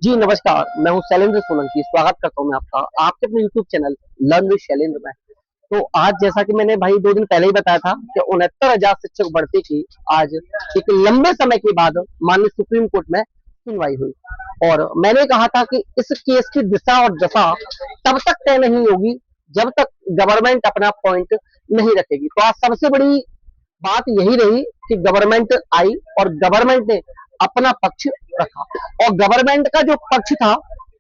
जी नमस्कार, मैं हूँ शैलेंद्र सोलंकी। स्वागत करता हूँ मैं आपका आपके अपने YouTube channel learn with Shailendra में। तो आज जैसा कि मैंने भाई 2 दिन पहले ही बताया था कि 69,000 शिक्षक भर्ती की आज एक लंबे समय के बाद माननीय सुप्रीम कोर्ट में सुनवाई हुई। और मैंने कहा था कि इस केस की दिशा और दशा तब तक तय नहीं होगी जब तक गवर्नमेंट अपना पॉइंट नहीं रखेगी। तो आज सबसे बड़ी बात यही रही कि गवर्नमेंट आई और गवर्नमेंट ने अपना पक्ष रखा। और गवर्नमेंट का जो पक्ष था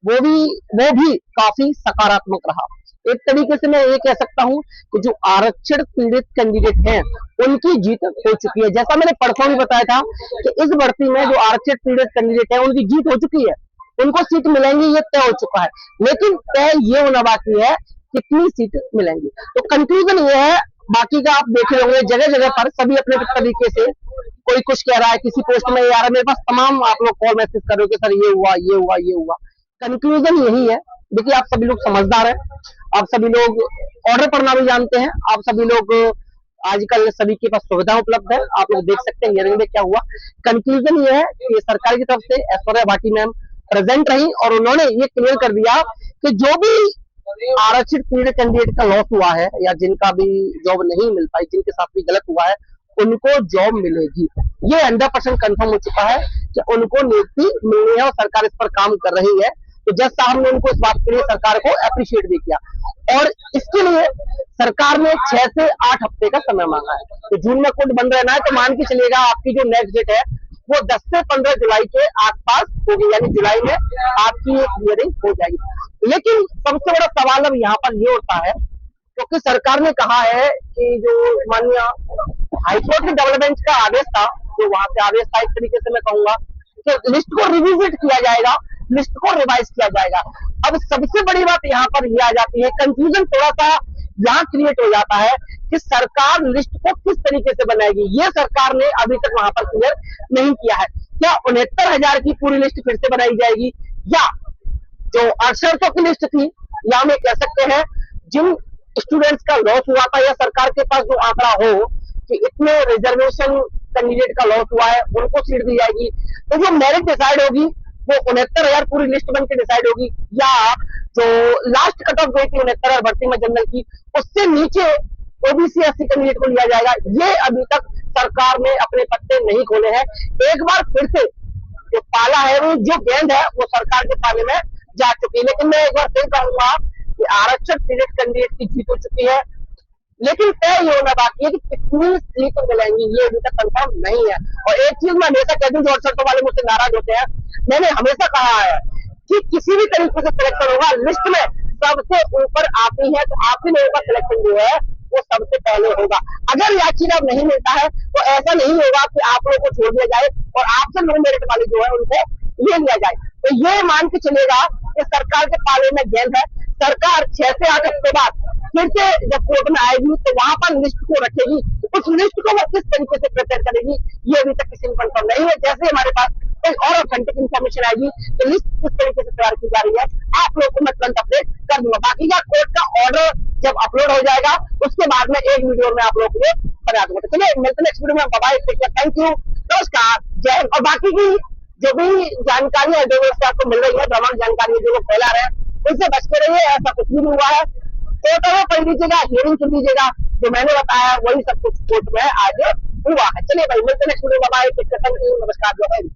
वो भी काफी सकारात्मक रहा। एक तरीके से मैं ये कह सकता हूँ कि जो आरक्षण पीड़ित कैंडिडेट हैं उनकी जीत हो चुकी है। जैसा मैंने परसों भी बताया था कि इस भर्ती में जो आरक्षण पीड़ित कैंडिडेट है उनकी जीत हो चुकी है, उनको सीट मिलेंगी, ये तय हो चुका है। लेकिन तय ये होना बाकी है कितनी सीट मिलेंगी। तो कंक्लूजन ये है, बाकी का आप देख रहे होंगे जगह जगह पर सभी अपने तरीके से कोई कुछ कह रहा है, किसी पोस्ट में ये आ रहा है। मेरे पास तमाम आप लोग कॉल मैसेज कर रहे हो कि सर ये हुआ ये हुआ ये हुआ। कंक्लूजन यही है, देखिए आप सभी लोग समझदार हैं, आप सभी लोग ऑर्डर पढ़ना भी जानते हैं, आप सभी लोग आजकल सभी के पास सुविधा उपलब्ध है। आप लोग देख सकते हैं हियरिंग में क्या हुआ। कंक्लूजन ये है कि सरकार की तरफ से ऐश्वर्या भाटी मैम प्रेजेंट रही और उन्होंने ये क्लियर कर दिया कि जो भी आरक्षित पीड़ित कैंडिडेट का लॉस हुआ है या जिनका भी जॉब नहीं मिल पाई, जिनके साथ भी गलत हुआ है, उनको जॉब मिलेगी। ये 100% कंफर्म हो चुका है कि उनको नियुक्ति मिलनी है और सरकार इस पर काम कर रही है। तो जज साहब ने उनको इस बात के लिए सरकार को अप्रिशिएट भी किया और इसके लिए सरकार ने 6 से 8 हफ्ते का समय मांगा है। तो जून में कोर्ट बंद रहना है तो मान के चलिएगा आपकी जो नेक्स्ट डेट है वो 10 से 15 जुलाई के आसपास होगी, यानी जुलाई में आपकी हियरिंग हो जाएगी। लेकिन सबसे बड़ा सवाल अब यहाँ पर ये उठता है क्योंकि सरकार ने कहा है कि जो माननीय हाईकोर्ट के डेवलपमेंट का आदेश था, जो वहां से आदेश था, एक तरीके से मैं कहूंगा कि लिस्ट को रिविजिट किया जाएगा, लिस्ट को रिवाइज किया जाएगा। अब सबसे बड़ी बात यहाँ पर ये आ जाती है, कंफ्यूजन थोड़ा सा यहाँ क्रिएट हो जाता है कि सरकार लिस्ट को किस तरीके से बनाएगी। ये सरकार ने अभी तक वहां पर क्लियर नहीं किया है। क्या 69,000 की पूरी लिस्ट फिर से बनाई जाएगी या जो 6800 की लिस्ट थी, या हम कह सकते हैं जिन स्टूडेंट्स का लॉस हुआ था या सरकार के पास जो आंकड़ा हो कि इतने रिजर्वेशन कैंडिडेट का लॉस हुआ है उनको सीट दी जाएगी। तो जो मेरिट डिसाइड होगी वो 69,000 पूरी लिस्ट बन के डिसाइड होगी या जो लास्ट कट ऑफ गई थी 69,000 भर्ती में जनरल की, उससे नीचे ओबीसी एससी कैंडिडेट को लिया जाएगा। ये अभी तक सरकार ने अपने पत्ते नहीं खोले हैं। एक बार फिर से जो पाला है वो जो गेंद है वो सरकार के पाले में जा चुकी है। लेकिन मैं एक बार फिर कहूंगा कि आरक्षण पीड़ित कैंडिडेट की जीत हो चुकी है, लेकिन तय ये होना बाकी है कि कितनी सीट मिलेंगी ये अभी तक कंफर्म नहीं है। और एक चीज मैं हमेशा कहती हूँ, जो अड़सठ वाले मुझसे नाराज होते हैं, मैंने हमेशा कहा है कि किसी भी तरीके से सिलेक्शन होगा, लिस्ट में सबसे ऊपर आती है तो आप ही लोगों का सिलेक्शन जो है वो सबसे पहले होगा। अगर याचिका नहीं मिलता है तो ऐसा नहीं होगा कि आप लोगों को छोड़ दिया जाए और आपसे लो मेरिट वाले जो है उनको ले लिया जाए। तो ये मान के चलेगा कि सरकार के पाले में गेंद है। सरकार 6 से 8 हफ्ते बाद फिर से जब कोर्ट में आएगी तो वहां पर लिस्ट को रखेगी। उस लिस्ट को वो किस तरीके से प्रिपेयर करेगी ये अभी तक किसी को कंफर्म नहीं है। जैसे हमारे पास कोई और ऑथेंटिक इन्फॉर्मेशन आएगी तो लिस्ट किस तरीके से तैयार की जा रही है आप लोग को मैं तुरंत अपडेट कर दूंगा। बाकी का कोर्ट का ऑर्डर जब अपलोड हो जाएगा उसके बाद में एक वीडियो में आप लोग को बना दूंगा। तो चलिए मिलते हैं नेक्स्ट वीडियो में। बाय, थैंक यू, नमस्कार, जय हिंद। और बाकी की जो भी जानकारी है जो आपको मिल रही है, भ्रमण जानकारी जो लोग फैला रहे हैं उससे बच के रहिए। ऐसा कुछ भी नहीं हुआ है, तो पढ़ लीजिएगा, हियरिंग सुन लीजिएगा, जो मैंने बताया वही सब कुछ कोर्ट में आज हुआ है। चलिए भाई मिलते हैं नेक्स्ट वीडियो में। बाय, नमस्कार, जय हिंद।